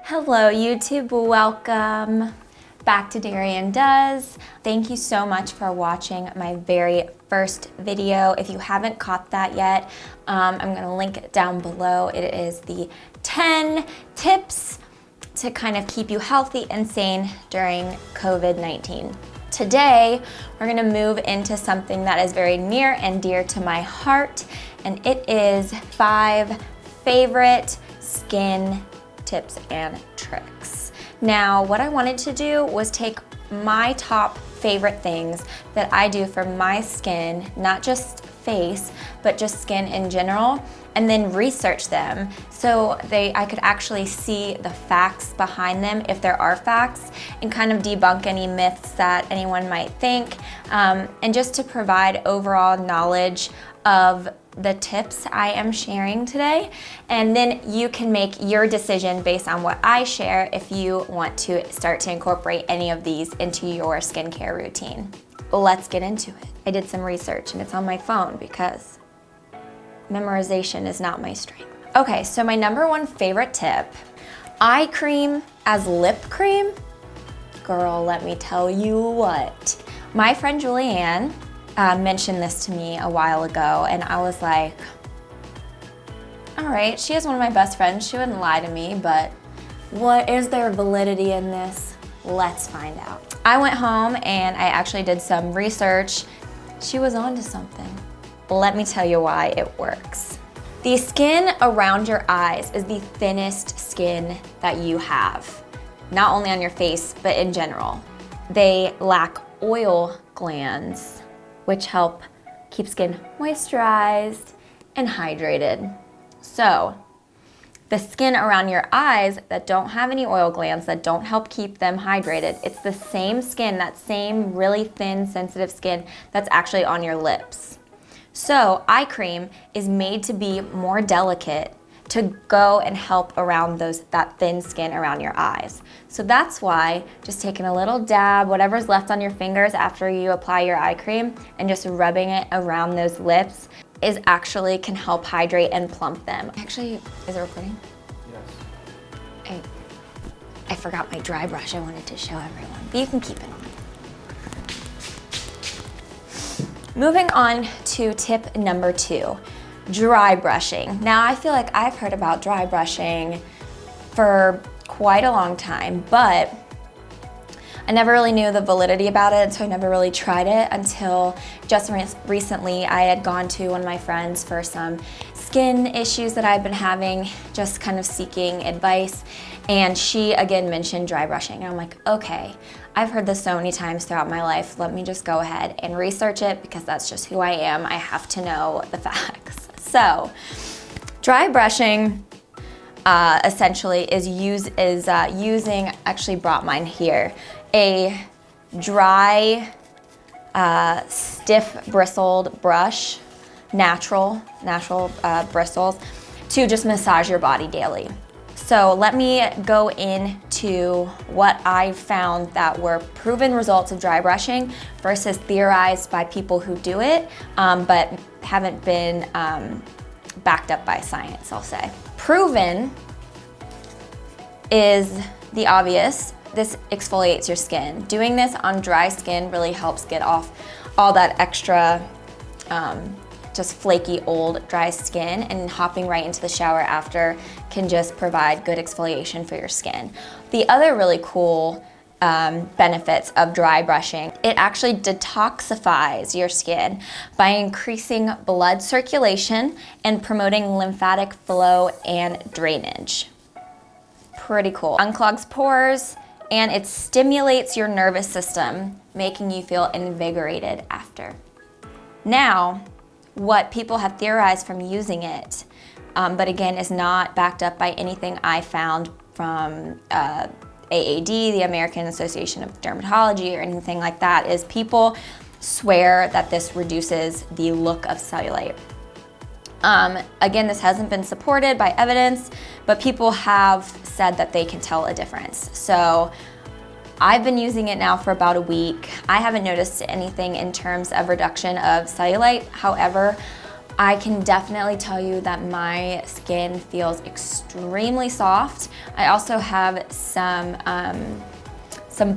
Hello YouTube, welcome back to Darienne Does. Thank you so much for watching my very first video. If you haven't caught that yet, I'm gonna link it down below. It is the 10 tips to kind of keep you healthy and sane during COVID-19. Today, we're gonna move into something that is very near and dear to my heart, and it is 5 favorite skin tips and tricks. Now, what I wanted to do was take my top favorite things that I do for my skin, not just face, but just skin in general, and then research them so I could actually see the facts behind them, if there are facts, and kind of debunk any myths that anyone might think, and just to provide overall knowledge of the tips I am sharing today, and then you can make your decision based on what I share if you want to start to incorporate any of these into your skincare routine. Let's get into it. I did some research and it's on my phone because memorization is not my strength. Okay, so my #1 favorite tip, eye cream as lip cream. Girl, let me tell you what. My friend Julianne mentioned this to me a while ago, and I was like, all right, she is one of my best friends. She wouldn't lie to me, but what is there validity in this? Let's find out. I went home and I actually did some research. She was onto something. Let me tell you why it works. The skin around your eyes is the thinnest skin that you have, not only on your face, but in general. They lack oil glands, which help keep skin moisturized and hydrated. So, the skin around your eyes that don't have any oil glands, that don't help keep them hydrated, it's the same skin, that same really thin, sensitive skin that's actually on your lips. So, eye cream is made to be more delicate, to go and help around that thin skin around your eyes. So that's why just taking a little dab, whatever's left on your fingers after you apply your eye cream, and just rubbing it around those lips actually can help hydrate and plump them. Actually, is it recording? Yes. I forgot my dry brush. I wanted to show everyone, but you can keep it on. Moving on to tip #2. Dry brushing. Now, I feel like I've heard about dry brushing for quite a long time, but I never really knew the validity about it, so I never really tried it until just recently. I had gone to one of my friends for some skin issues that I've been having, just kind of seeking advice, and she again mentioned dry brushing. And I'm like, okay, I've heard this so many times throughout my life, let me just go ahead and research it because that's just who I am. I have to know the facts. So, dry brushing essentially is using, actually brought mine here, a dry, stiff bristled brush, natural bristles, to just massage your body daily. So let me go into what I found that were proven results of dry brushing versus theorized by people who do it, but haven't been backed up by science, I'll say. Proven is the obvious. This exfoliates your skin. Doing this on dry skin really helps get off all that extra just flaky old dry skin, and hopping right into the shower after can just provide good exfoliation for your skin. The other really cool benefits of dry brushing, it actually detoxifies your skin by increasing blood circulation and promoting lymphatic flow and drainage. Pretty cool. Unclogs pores, and it stimulates your nervous system, making you feel invigorated after. Now, what people have theorized from using it, but again is not backed up by anything I found from AAD, the American Association of Dermatology, or anything like that, is people swear that this reduces the look of cellulite. Again, this hasn't been supported by evidence, but people have said that they can tell a difference. So I've been using it now for about a week. I haven't noticed anything in terms of reduction of cellulite. However, I can definitely tell you that my skin feels extremely soft. I also have some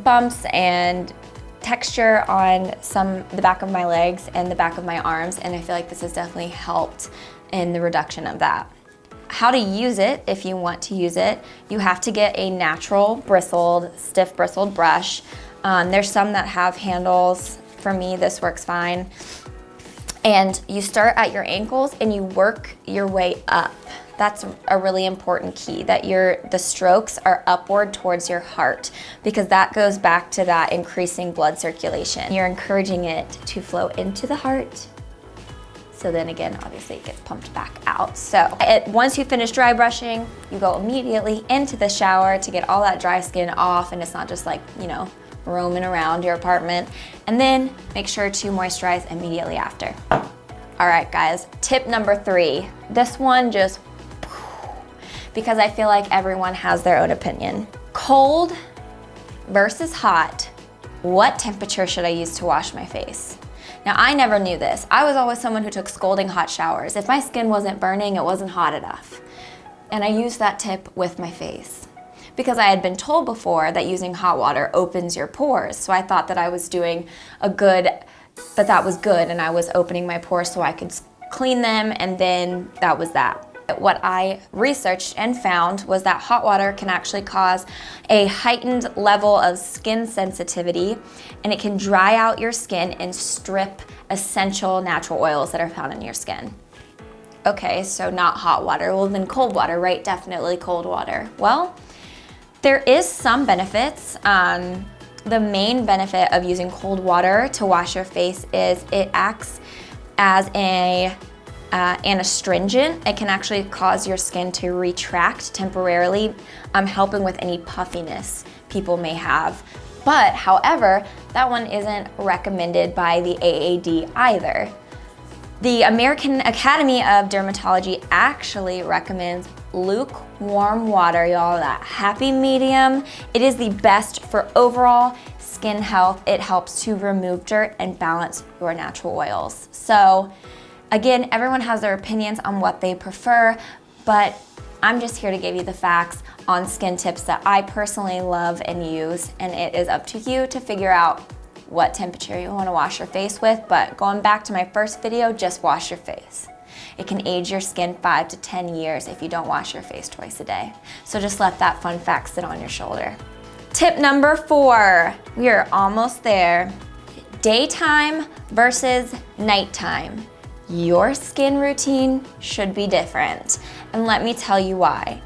bumps and texture on the back of my legs and the back of my arms, and I feel like this has definitely helped in the reduction of that. How to use it, if you want to use it, you have to get a natural stiff bristled brush. There's some that have handles. For me, this works fine. And you start at your ankles and you work your way up. That's a really important key, that the strokes are upward towards your heart, because that goes back to that increasing blood circulation. You're encouraging it to flow into the heart. So then again, obviously it gets pumped back out. So once you finish dry brushing, you go immediately into the shower to get all that dry skin off, and it's not just like, you know, roaming around your apartment. And then make sure to moisturize immediately after. All right, guys, tip number 3. This one just, because I feel like everyone has their own opinion. Cold versus hot, what temperature should I use to wash my face? Now, I never knew this. I was always someone who took scalding hot showers. If my skin wasn't burning, it wasn't hot enough. And I used that tip with my face, because I had been told before that using hot water opens your pores. So I thought that I was doing that was good, and I was opening my pores so I could clean them, and then that was that. What I researched and found was that hot water can actually cause a heightened level of skin sensitivity, and it can dry out your skin and strip essential natural oils that are found in your skin. Okay, so not hot water. Well, then cold water, right? Definitely cold water. Well, there is some benefits. The main benefit of using cold water to wash your face is it acts as an astringent. It can actually cause your skin to retract temporarily, helping with any puffiness people may have. But however, that one isn't recommended by the AAD either. The American Academy of Dermatology actually recommends lukewarm water, y'all, that happy medium. It is the best for overall skin health. It helps to remove dirt and balance your natural oils. So again, everyone has their opinions on what they prefer, but I'm just here to give you the facts on skin tips that I personally love and use, and it is up to you to figure out what temperature you want to wash your face with. But going back to my first video, just wash your face. It can age your skin 5 to 10 years if you don't wash your face twice a day. So just let that fun fact sit on your shoulder. Tip number 4, we are almost there. Daytime versus nighttime. Your skin routine should be different. And let me tell you why.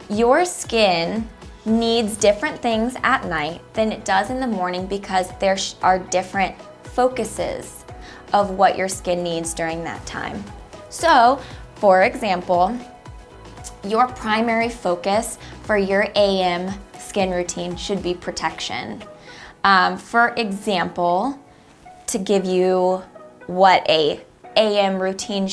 Your skin needs different things at night than it does in the morning, because there are different focuses of what your skin needs during that time. So, for example, your primary focus for your AM skin routine should be protection. For example, to give you what a AM routine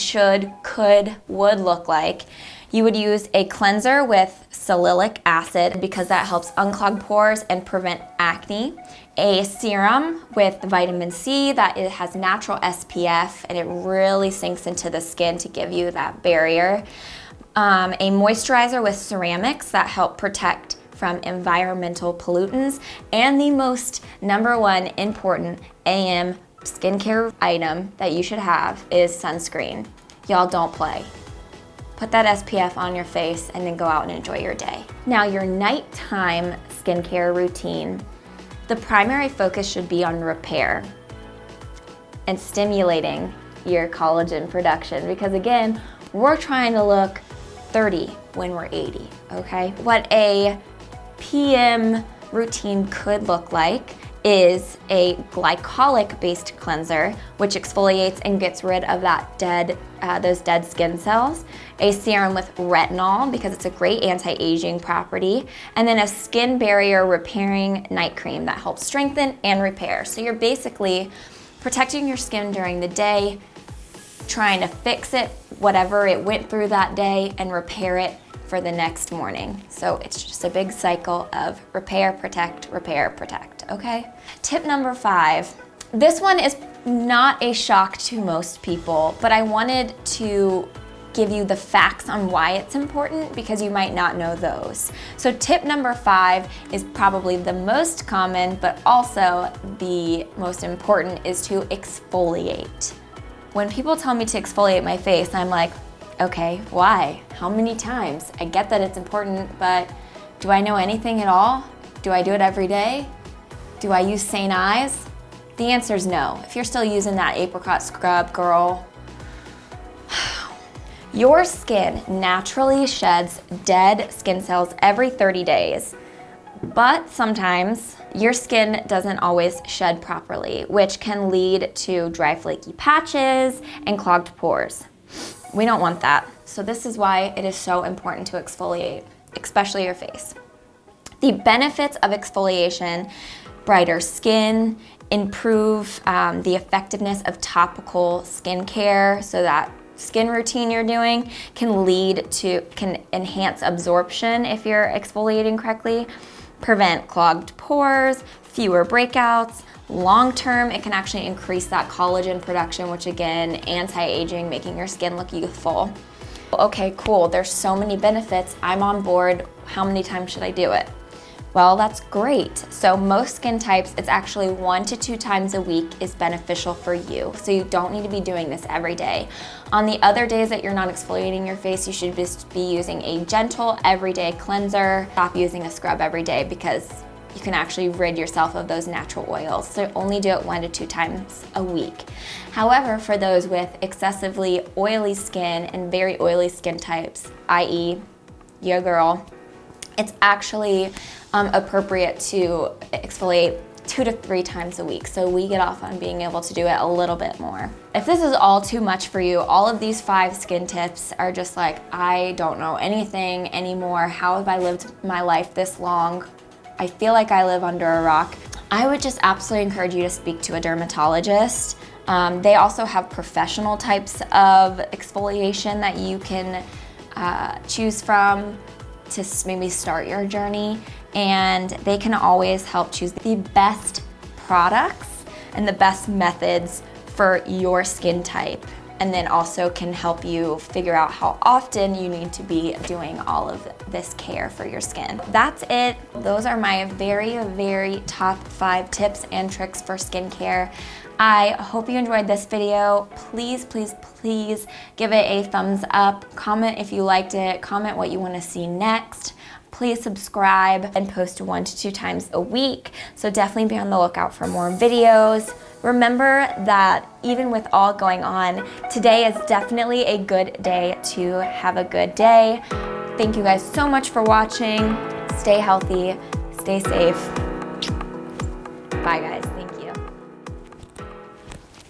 would look like, you would use a cleanser with salicylic acid, because that helps unclog pores and prevent acne. A serum with vitamin C that it has natural SPF, and it really sinks into the skin to give you that barrier. A moisturizer with ceramics that help protect from environmental pollutants. And the most #1 important AM skincare item that you should have is sunscreen. Y'all, don't play. Put that SPF on your face and then go out and enjoy your day. Now, your nighttime skincare routine, the primary focus should be on repair and stimulating your collagen production, because again, we're trying to look 30 when we're 80, okay? What a PM routine could look like is a glycolic-based cleanser, which exfoliates and gets rid of those dead skin cells. A serum with retinol, because it's a great anti-aging property. And then a skin barrier repairing night cream that helps strengthen and repair. So you're basically protecting your skin during the day, trying to fix it, whatever it went through that day, and repair it for the next morning. So it's just a big cycle of repair, protect, okay? Tip number 5, This one is not a shock to most people, but I wanted to give you the facts on why it's important because you might not know those. So tip number 5 is probably the most common, but also the most important, is to exfoliate. When people tell me to exfoliate my face, I'm like, okay, why? How many times? I get that it's important, but do I know anything at all? Do I do it every day? Do I use St. Ives? The answer is no. If you're still using that apricot scrub, girl, your skin naturally sheds dead skin cells every 30 days, but sometimes your skin doesn't always shed properly, which can lead to dry, flaky patches and clogged pores. We don't want that. So this is why it is so important to exfoliate, especially your face. The benefits of exfoliation: brighter skin, improve the effectiveness of topical skincare, so that skin routine you're doing can enhance absorption if you're exfoliating correctly, prevent clogged pores, fewer breakouts. Long term, it can actually increase that collagen production, which again, anti-aging, making your skin look youthful. Okay, cool, there's so many benefits. I'm on board. How many times should I do it? Well, that's great. So most skin types, it's actually 1 to 2 times a week is beneficial for you. So you don't need to be doing this every day. On the other days that you're not exfoliating your face, you should just be using a gentle everyday cleanser. Stop using a scrub every day because you can actually rid yourself of those natural oils. So only do it 1 to 2 times a week. However, for those with excessively oily skin and very oily skin types, i.e. your girl, it's actually appropriate to exfoliate 2 to 3 times a week. So we get off on being able to do it a little bit more. If this is all too much for you, all of these 5 skin tips are just like, I don't know anything anymore. How have I lived my life this long? I feel like I live under a rock. I would just absolutely encourage you to speak to a dermatologist. They also have professional types of exfoliation that you can choose from to maybe start your journey, and they can always help choose the best products and the best methods for your skin type, and then also can help you figure out how often you need to be doing all of this care for your skin. That's it. Those are my very, very top 5 tips and tricks for skincare. I hope you enjoyed this video. Please, please, please give it a thumbs up. Comment if you liked it. Comment what you want to see next. Please subscribe and post 1 to 2 times a week. So definitely be on the lookout for more videos. Remember that even with all going on, today is definitely a good day to have a good day. Thank you guys so much for watching. Stay healthy, stay safe. Bye guys.